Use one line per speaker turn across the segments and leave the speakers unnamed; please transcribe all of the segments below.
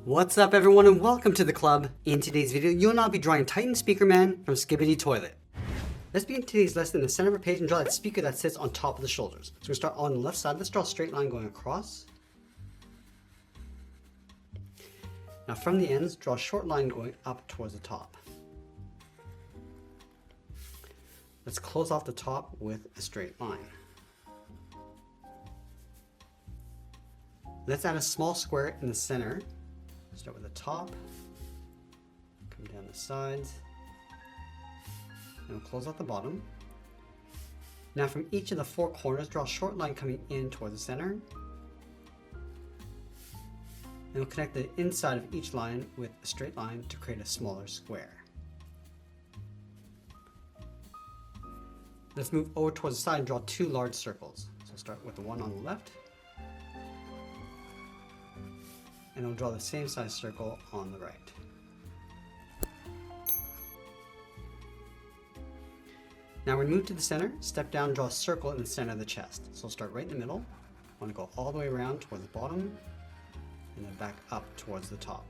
What's up everyone and welcome to the club. In today's video, you'll now be drawing Titan Speakerman from Skibidi Toilet. Let's begin today's lesson in the center of a page and draw that speaker that sits on top of the shoulders. So we start on the left side. Let's draw a straight line going across. Now from the ends, draw a short line going up towards the top. Let's close off the top with a straight line. Let's add a small square in the center. Start with the top, come down the sides, and we'll close out the bottom. Now from each of the four corners, draw a short line coming in toward the center. And we'll connect the inside of each line with a straight line to create a smaller square. Let's move over towards the side and draw two large circles. So start with the one on the left. And we'll draw the same size circle on the right. Now we move to the center, step down, draw a circle in the center of the chest. So we'll start right in the middle. I want to go all the way around towards the bottom and then back up towards the top.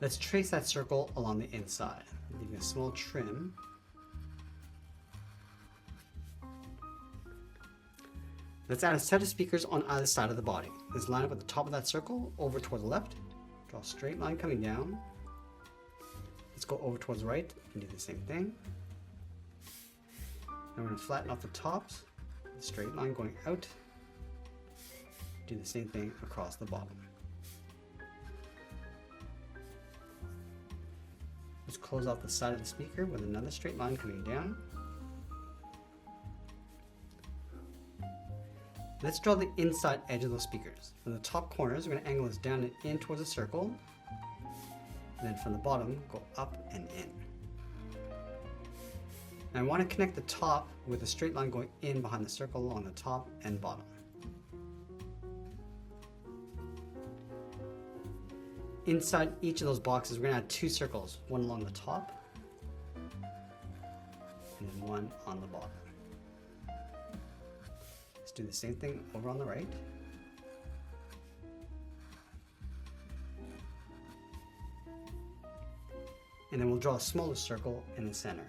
Let's trace that circle along the inside, leaving a small trim. Let's add a set of speakers on either side of the body. Let's line up at the top of that circle, over toward the left. Draw a straight line coming down. Let's go over towards the right and do the same thing. Now we're going to flatten off the tops, straight line going out. Do the same thing across the bottom. Let's close off the side of the speaker with another straight line coming down. Let's draw the inside edge of those speakers. From the top corners, we're going to angle this down and in towards a circle. And then from the bottom, go up and in. Now I want to connect the top with a straight line going in behind the circle along the top and bottom. Inside each of those boxes, we're going to add two circles, one along the top and then one on the bottom. Do the same thing over on the right. And then we'll draw a smaller circle in the center.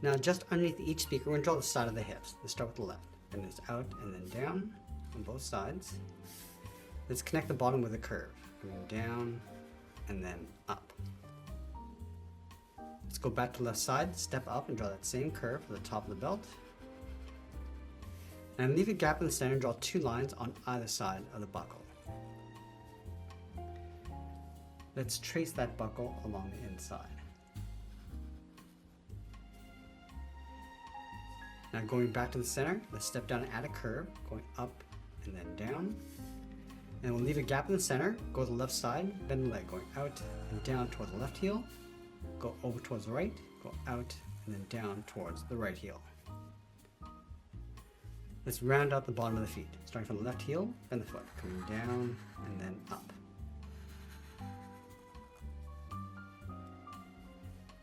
Now just underneath each speaker, we're going to draw the side of the hips. Let's start with the left. Bend this out and then down on both sides. Let's connect the bottom with a curve. Going down and then up. Let's go back to the left side, step up and draw that same curve for the top of the belt. And leave a gap in the center and draw two lines on either side of the buckle. Let's trace that buckle along the inside. Now going back to the center, let's step down and add a curve, going up and then down. And we'll leave a gap in the center, go to the left side, bend the leg, going out and down towards the left heel, go over towards the right, go out and then down towards the right heel. Let's round out the bottom of the feet, starting from the left heel, bend the foot, coming down and then up.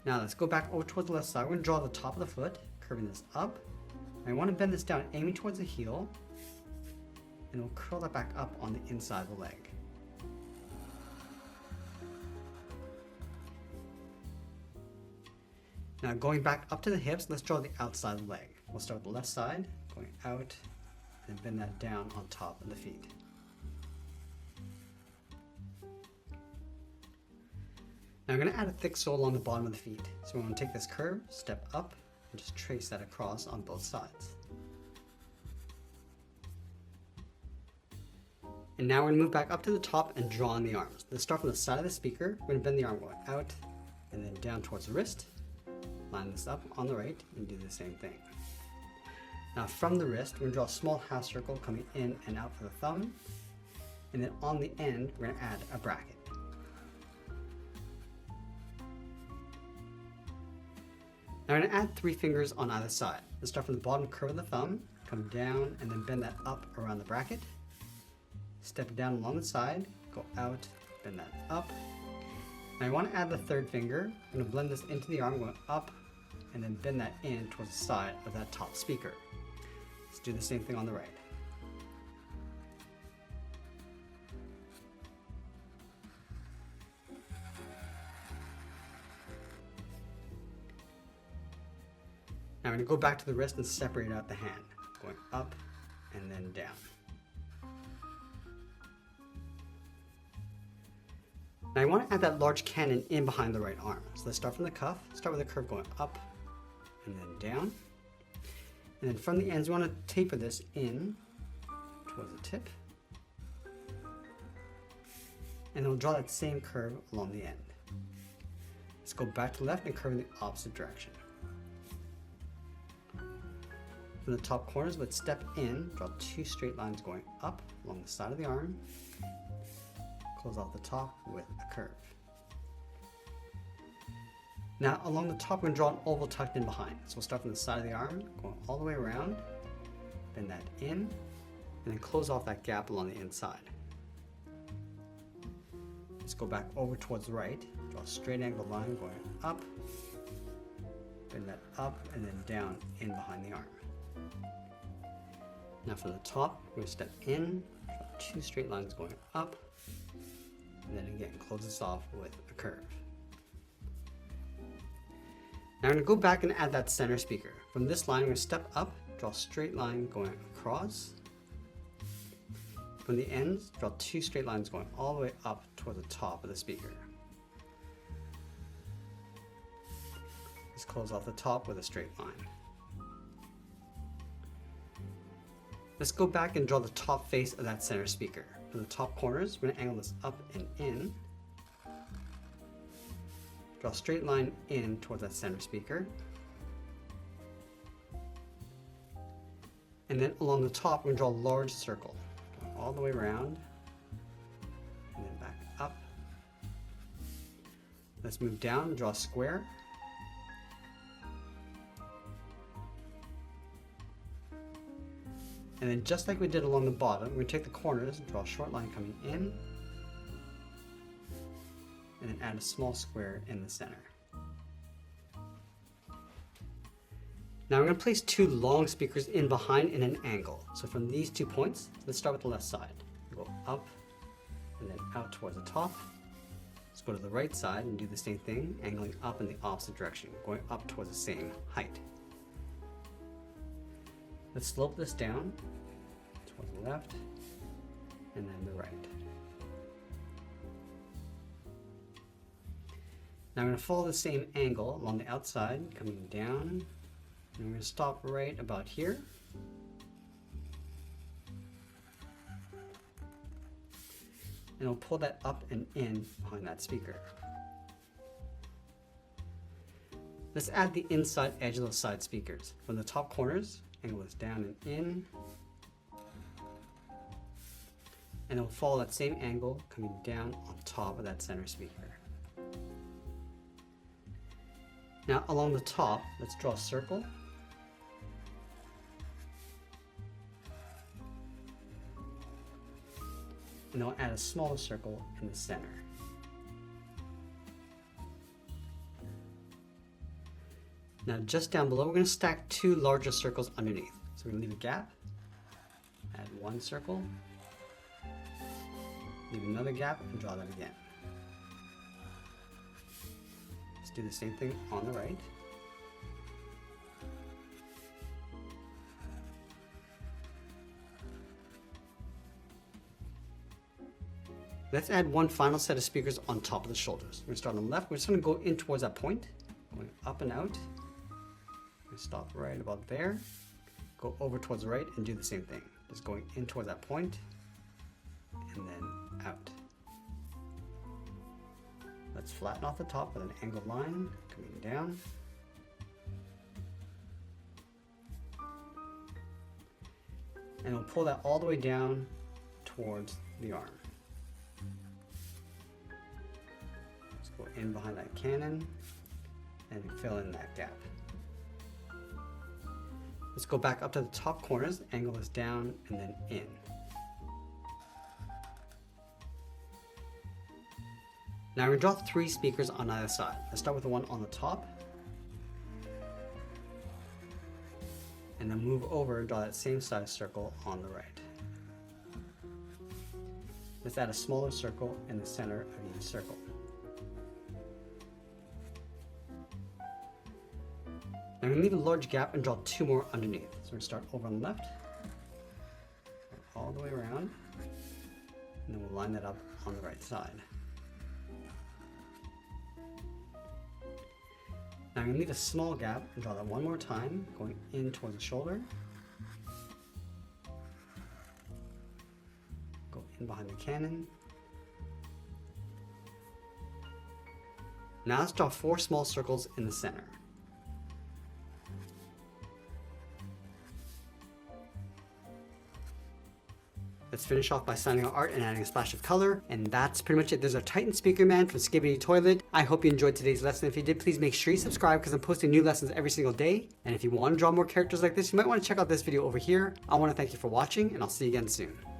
Now let's go back over towards the left side. We're going to draw the top of the foot, curving this up. And I want to bend this down, aiming towards the heel. And we'll curl that back up on the inside of the leg. Now going back up to the hips, let's draw the outside of the leg. We'll start with the left side, going out, and bend that down on top of the feet. Now I'm going to add a thick sole on the bottom of the feet. So we're going to take this curve, step up, and just trace that across on both sides. And now we're going to move back up to the top and draw on the arms. Let's start from the side of the speaker. We're going to bend the arm going out and then down towards the wrist. Line this up on the right and do the same thing. Now from the wrist, we're going to draw a small half circle coming in and out for the thumb. And then on the end, we're going to add a bracket. Now we're going to add three fingers on either side. Let's start from the bottom curve of the thumb, come down and then bend that up around the bracket. Step down along the side, go out, bend that up. Now I want to add the third finger. I'm going to blend this into the arm, going up and then bend that in towards the side of that top speaker. Let's do the same thing on the right. Now I'm going to go back to the wrist and separate out the hand, going up and then down. Now I want to add that large cannon in behind the right arm. So let's start from the cuff, start with a curve going up and then down. And then from the ends, we want to taper this in towards the tip. And we'll draw that same curve along the end. Let's go back to the left and curve in the opposite direction. From the top corners, let's step in, draw 2 straight lines going up along the side of the arm. Close off the top with a curve. Now along the top, we're going to draw an oval tucked in behind. So we'll start from the side of the arm, going all the way around, bend that in, and then close off that gap along the inside. Let's go back over towards the right, draw a straight angle line going up, bend that up, and then down in behind the arm. Now from the top, we're going to step in, draw 2 straight lines going up, and then again close this off with a curve. Now I'm going to go back and add that center speaker. From this line, we're going to step up, draw a straight line going across. From the ends, draw 2 straight lines going all the way up toward the top of the speaker. Let's close off the top with a straight line. Let's go back and draw the top face of that center speaker. From the top corners, we're going to angle this up and in. Draw a straight line in towards that center speaker. And then along the top, we're going to draw a large circle. All the way around. And then back up. Let's move down and draw a square. And then just like we did along the bottom, we're going to take the corners and draw a short line coming in. And then add a small square in the center. Now we're going to place 2 long speakers in behind in an angle. So from these 2 points, let's start with the left side. Go up and then out towards the top. Let's go to the right side and do the same thing, angling up in the opposite direction, going up towards the same height. Let's slope this down towards the left and then the right. Now I'm going to follow the same angle along the outside, coming down, and we're going to stop right about here. And we'll pull that up and in behind that speaker. Let's add the inside edge of those side speakers. From the top corners, angle this down and in. And we'll follow that same angle coming down on top of that center speaker. Now along the top, let's draw a circle. And then we'll add a smaller circle in the center. Now just down below, we're going to stack 2 larger circles underneath. So we're going to leave a gap, add 1 circle, leave another gap, and draw that again. Let's do the same thing on the right. Let's add 1 final set of speakers on top of the shoulders. We're going to start on the left. We're just going to go in towards that point, going up and out. Stop right about there, go over towards the right and do the same thing. Just going in towards that point and then out. Let's flatten off the top with an angled line coming down. And we'll pull that all the way down towards the arm. Let's go in behind that cannon and fill in that gap. Let's go back up to the top corners, angle this down and then in. Now we're going to draw 3 speakers on either side. Let's start with the one on the top. and then move over and draw that same size circle on the right. Let's add a smaller circle in the center of each circle. Now I'm going to leave a large gap and draw 2 more underneath. So we're going to start over on the left, all the way around, and then we'll line that up on the right side. Now I'm going to leave a small gap and draw that 1 more time, going in towards the shoulder. Go in behind the cannon. Now let's draw 4 small circles in the center. Let's finish off by signing our art and adding a splash of color. And that's pretty much it. There's our Titan Speakerman from Skibidi Toilet. I hope you enjoyed today's lesson. If you did, please make sure you subscribe because I'm posting new lessons every single day. And if you want to draw more characters like this, you might want to check out this video over here. I want to thank you for watching, and I'll see you again soon.